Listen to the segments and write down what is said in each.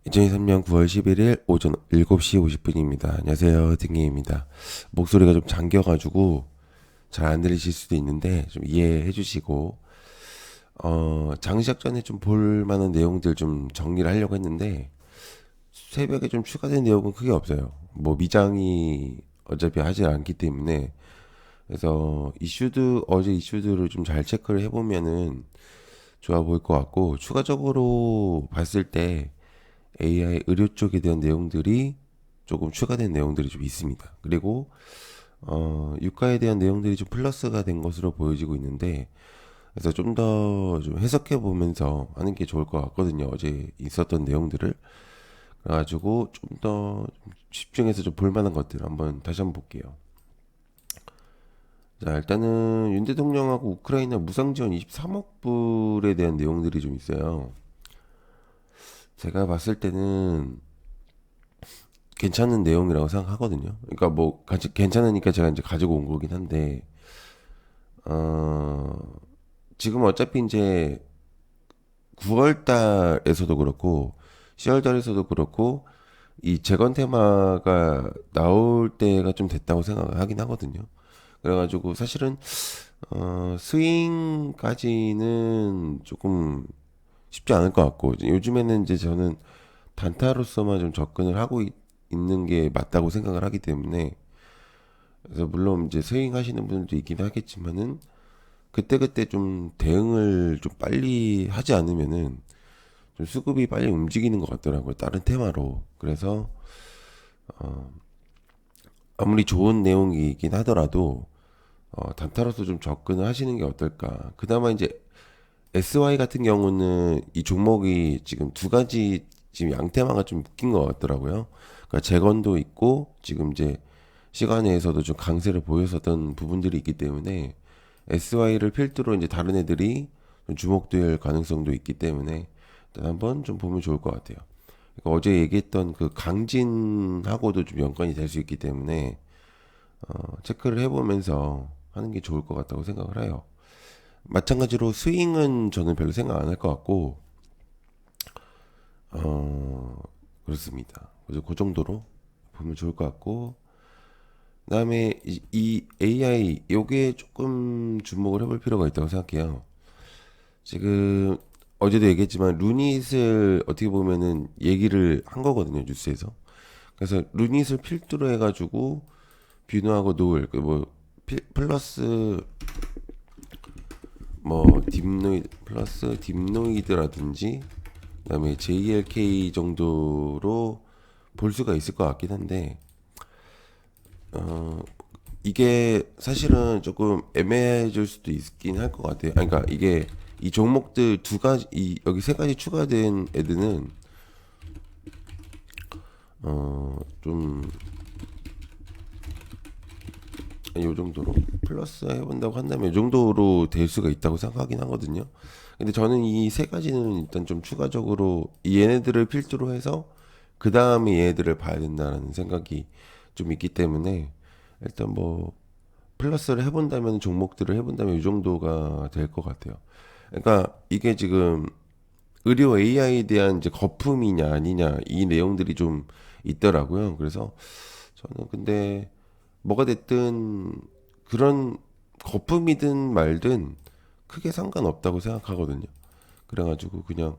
2023년 9월 11일 오전 7시 50분입니다. 안녕하세요. 등예입니다. 목소리가 좀 잠겨가지고 잘 안 들리실 수도 있는데 좀 이해해 주시고, 장시작 전에 좀 볼 만한 내용들 좀 정리를 하려고 했는데 새벽에 좀 추가된 내용은 크게 없어요. 뭐 미장이 어차피 하지 않기 때문에. 그래서 어제 이슈들을 좀 잘 체크를 해보면은 좋아 보일 것 같고, 추가적으로 봤을 때 AI 의료 쪽에 대한 내용들이 조금 추가된 내용들이 좀 있습니다. 그리고 유가에 대한 내용들이 좀 플러스가 된 것으로 보여지고 있는데, 그래서 좀 더 좀 해석해 보면서 하는 게 좋을 것 같거든요. 어제 있었던 내용들을. 그래가지고 좀 더 집중해서 좀 볼만한 것들 다시 한번 볼게요. 자, 일단은 윤 대통령하고 우크라이나 무상 지원 23억 불에 대한 내용들이 좀 있어요. 제가 봤을 때는 괜찮은 내용이라고 생각하거든요. 그러니까 뭐 괜찮으니까 제가 이제 가지고 온 거긴 한데, 어 지금 어차피 이제 9월 달에서도 그렇고 10월 달에서도 그렇고 이 재건 테마가 나올 때가 좀 됐다고 생각을 하긴 하거든요. 그래가지고 사실은 스윙까지는 조금 쉽지 않을 것 같고, 요즘에는 이제 저는 단타로서만 좀 접근을 하고 있는 게 맞다고 생각을 하기 때문에, 그래서 물론 이제 스윙 하시는 분들도 있긴 하겠지만은 그때그때 좀 대응을 좀 빨리 하지 않으면은 좀 수급이 빨리 움직이는 것 같더라고요. 다른 테마로. 그래서 아무리 좋은 내용이긴 하더라도 단타로서 좀 접근을 하시는 게 어떨까. 그나마 이제 SY 같은 경우는 이 종목이 지금 두 가지 지금 양테마가 좀 묶인 것 같더라고요. 그러니까 재건도 있고 지금 이제 시간에서도 좀 강세를 보였었던 부분들이 있기 때문에 SY를 필두로 이제 다른 애들이 좀 주목될 가능성도 있기 때문에 일단 한번 좀 보면 좋을 것 같아요. 그러니까 어제 얘기했던 그 강진하고도 좀 연관이 될 수 있기 때문에 체크를 해보면서 하는 게 좋을 것 같다고 생각을 해요. 마찬가지로 스윙은 저는 별로 생각 안 할 것 같고, 어, 그렇습니다. 그래서 그 정도로 보면 좋을 것 같고, 그다음에 이 AI 요게 조금 주목을 해볼 필요가 있다고 생각해요. 지금 어제도 얘기했지만 루닛을 어떻게 보면은 얘기를 한 거거든요, 뉴스에서. 그래서 루닛을 필두로 해가지고 뷰노하고 노을 그뭐 플러스 뭐 딥노이드 플러스 딥노이드라든지 그다음에 JLK 정도로 볼 수가 있을 것 같긴 한데, 어 이게 사실은 조금 애매해질 수도 있긴 할 것 같아요. 아니, 그러니까 이게 이 종목들 두 가지 여기 세 가지 추가된 애들은 좀 요 정도로 플러스 해본다고 한다면 요 정도로 될 수가 있다고 생각하긴 하거든요. 근데 저는 이 세 가지는 일단 좀 추가적으로 얘네들을 필두로 해서 그 다음에 얘네들을 봐야 된다는 생각이 좀 있기 때문에, 일단 뭐 플러스를 해본다면 종목들을 해본다면 이 정도가 될 것 같아요. 그러니까 이게 지금 의료 AI에 대한 이제 거품이냐 아니냐 이 내용들이 좀 있더라고요. 그래서 저는 근데 뭐가 됐든 그런 거품이든 말든 크게 상관없다고 생각하거든요. 그래가지고 그냥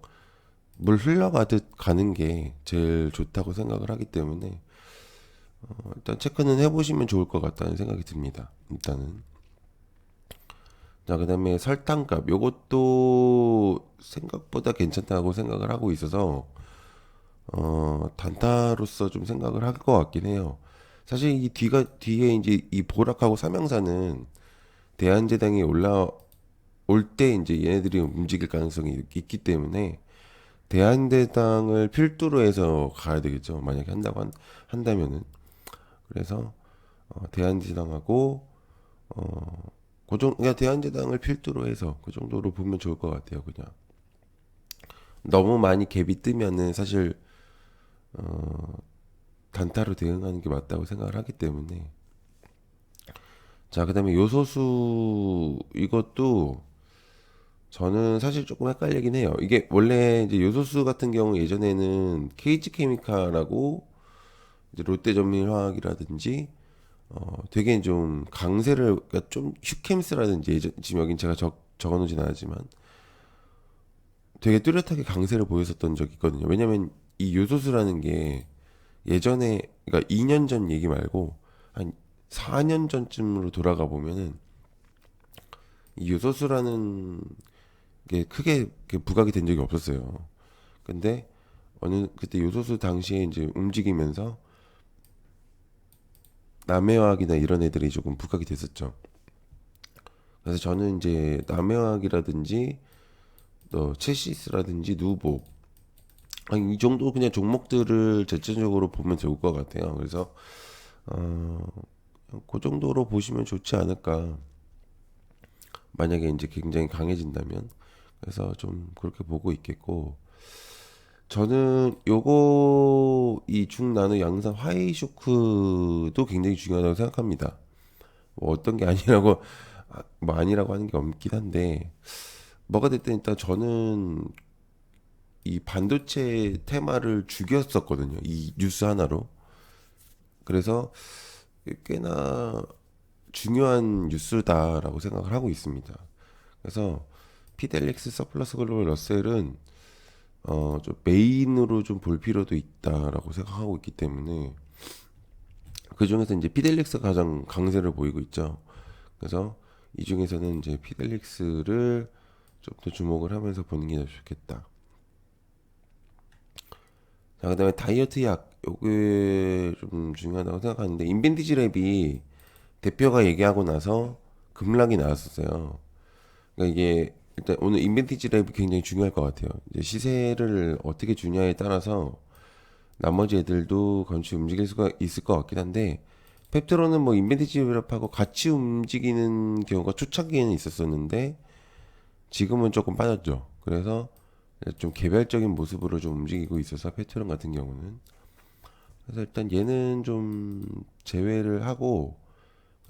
물 흘러가듯 가는 게 제일 좋다고 생각을 하기 때문에 일단 체크는 해보시면 좋을 것 같다는 생각이 듭니다. 일단은. 자, 그다음에 설탕값 요것도 생각보다 괜찮다고 생각을 하고 있어서 단타로서 좀 생각을 할 것 같긴 해요. 사실 이 뒤에 이제 이 보락하고 삼양사는 대한제당이 올라올 때 이제 얘네들이 움직일 가능성이 있기 때문에 대한제당을 필두로 해서 가야 되겠죠. 만약에 한다면은. 그래서 대한제당하고 그냥 대한제당을 필두로 해서 그 정도로 보면 좋을 것 같아요. 그냥 너무 많이 갭이 뜨면은 사실 단타로 대응하는 게 맞다고 생각을 하기 때문에. 자, 그다음에 요소수 이것도 저는 사실 조금 헷갈리긴 해요. 이게 원래 이제 요소수 같은 경우 예전에는 KG 케미칼하고 이제 롯데전밀화학이라든지 되게 좀 강세를 그러니까 좀 휴캠스라든지 예전 지금 여긴 제가 적어놓진 않았지만 되게 뚜렷하게 강세를 보였었던 적이 있거든요. 왜냐면 이 요소수라는 게 예전에 그러니까 2년 전 얘기 말고 한 4년 전쯤으로 돌아가 보면은 이 요소수라는 게 크게 이렇게 부각이 된 적이 없었어요. 근데 어느 그때 요소수 당시에 이제 움직이면서 남해화학이나 이런 애들이 조금 부각이 됐었죠. 그래서 저는 이제 남해화학이라든지 또 체시스라든지 누보 아니, 이 정도 그냥 종목들을 전체적으로 보면 좋을 것 같아요. 그래서 어, 그 정도로 보시면 좋지 않을까. 만약에 이제 굉장히 강해진다면. 그래서 좀 그렇게 보고 있겠고. 저는 요거 이 중나노 양산 화이 쇼크도 굉장히 중요하다고 생각합니다. 뭐 어떤 게 아니라고 뭐 아니라고 하는 게 없긴 한데 뭐가 됐든 일단 저는 이 반도체 테마를 죽였었거든요. 이 뉴스 하나로. 그래서 꽤나 중요한 뉴스다라고 생각을 하고 있습니다. 그래서 피델릭스 서플러스 글로벌 러셀은 좀 메인으로 좀 볼 필요도 있다라고 생각하고 있기 때문에 그 중에서 이제 피델릭스가 가장 강세를 보이고 있죠. 그래서 이 중에서는 이제 피델릭스를 좀 더 주목을 하면서 보는 게 더 좋겠다. 자, 그다음에 다이어트 약 요게 좀 중요하다고 생각하는데 인벤디지 랩이 대표가 얘기하고 나서 급락이 나왔었어요. 그러니까 이게 일단 오늘 인벤티지 랩이 굉장히 중요할 것 같아요. 이제 시세를 어떻게 주냐에 따라서 나머지 애들도 같이 움직일 수가 있을 것 같긴 한데 펩트로는 뭐 인벤티지 랩하고 같이 움직이는 경우가 초창기에는 있었었는데 지금은 조금 빠졌죠. 그래서 좀 개별적인 모습으로 좀 움직이고 있어서 페트론 같은 경우는 그래서 일단 얘는 좀 제외를 하고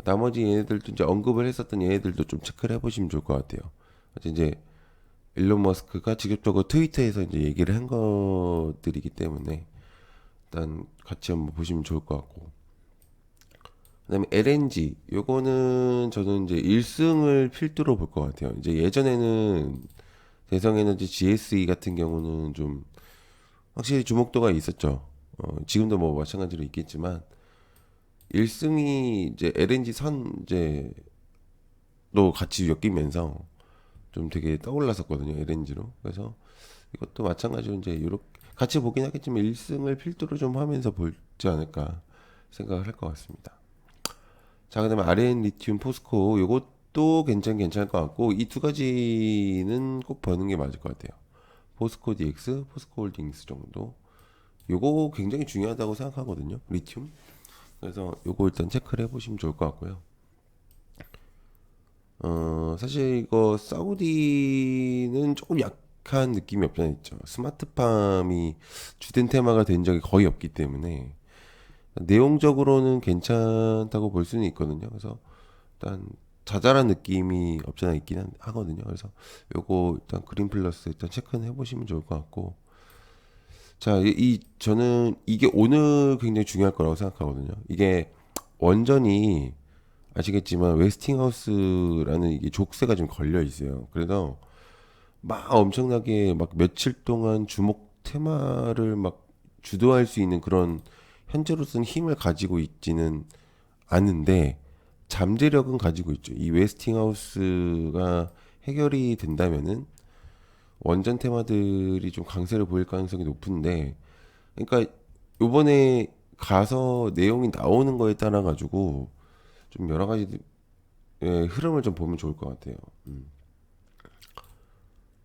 나머지 얘네들도 이제 언급을 했었던 얘네들도 좀 체크를 해보시면 좋을 것 같아요. 이제 일론 머스크가 직접적으로 트위터에서 이제 얘기를 한 것들이기 때문에 일단 같이 한번 보시면 좋을 것 같고. 그다음에 LNG 요거는 저는 이제 1승을 필두로 볼 것 같아요. 이제 예전에는 대성에너지 GSE 같은 경우는 좀 확실히 주목도가 있었죠. 지금도 뭐 마찬가지로 있겠지만 1승이 이제 LNG 선제도 같이 엮이면서 좀 되게 떠올랐었거든요. LNG로. 그래서 이것도 마찬가지로 이제 이렇게 같이 보긴 하겠지만 1승을 필두로 좀 하면서 볼지 않을까 생각을 할 것 같습니다. 자, 그다음에 RN 리튬 포스코 요것도 괜찮을 것 같고 이 두 가지는 꼭 보는 게 맞을 것 같아요. 포스코 DX, 포스코 홀딩스 정도. 요거 굉장히 중요하다고 생각하거든요. 리튬. 그래서 요거 일단 체크를 해보시면 좋을 것 같고요. 사실 이거 사우디는 조금 약한 느낌이 없잖아 있죠. 스마트팜이 주된 테마가 된 적이 거의 없기 때문에 내용적으로는 괜찮다고 볼 수는 있거든요. 그래서 일단 자잘한 느낌이 없잖아 있긴 하거든요. 그래서 요거 일단 그린 플러스 일단 체크는 해보시면 좋을 것 같고 자, 저는 이게 오늘 굉장히 중요할 거라고 생각하거든요. 이게 원전이 아시겠지만 웨스팅하우스라는 이게 족쇄가 좀 걸려 있어요. 그래서 막 엄청나게 막 며칠 동안 주목 테마를 막 주도할 수 있는 그런 현재로서는 힘을 가지고 있지는 않은데 잠재력은 가지고 있죠. 이 웨스팅하우스가 해결이 된다면은 원전 테마들이 좀 강세를 보일 가능성이 높은데 그러니까 요번에 가서 내용이 나오는 거에 따라 가지고 좀 여러 가지 흐름을 좀 보면 좋을 것 같아요.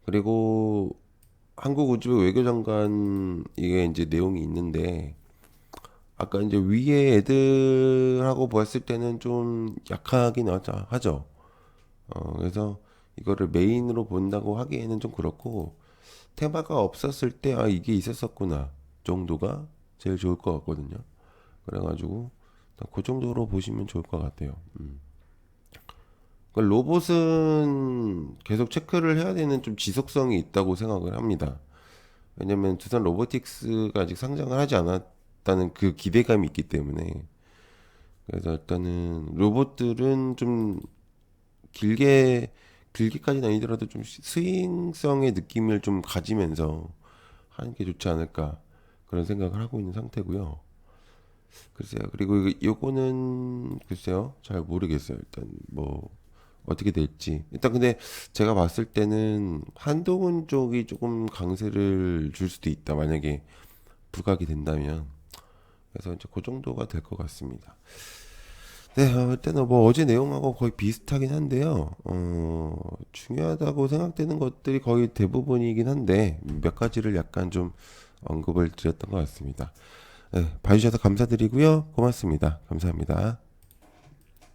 그리고 한국 우주국 외교장관 이게 이제 내용이 있는데 아까 이제 위에 애들하고 봤을 때는 좀 약하긴 하죠. 그래서 이거를 메인으로 본다고 하기에는 좀 그렇고 테마가 없었을 때 아 이게 있었었구나 정도가 제일 좋을 것 같거든요. 그래가지고 그 정도로 보시면 좋을 것 같아요. 그러니까 로봇은 계속 체크를 해야 되는 좀 지속성이 있다고 생각을 합니다. 왜냐면 두산 로보틱스가 아직 상장을 하지 않았다는 그 기대감이 있기 때문에. 그래서 일단은 로봇들은 좀 길게까지는 아니더라도 좀 스윙성의 느낌을 좀 가지면서 하는 게 좋지 않을까 그런 생각을 하고 있는 상태고요. 글쎄요. 그리고 요거는 글쎄요. 잘 모르겠어요. 일단 뭐 어떻게 될지. 일단 근데 제가 봤을 때는 한동훈 쪽이 조금 강세를 줄 수도 있다. 만약에 부각이 된다면. 그래서 이제 그 정도가 될 것 같습니다. 네, 일단은 뭐 어제 내용하고 거의 비슷하긴 한데요. 중요하다고 생각되는 것들이 거의 대부분이긴 한데 몇 가지를 약간 좀 언급을 드렸던 것 같습니다. 네, 봐주셔서 감사드리고요. 고맙습니다. 감사합니다.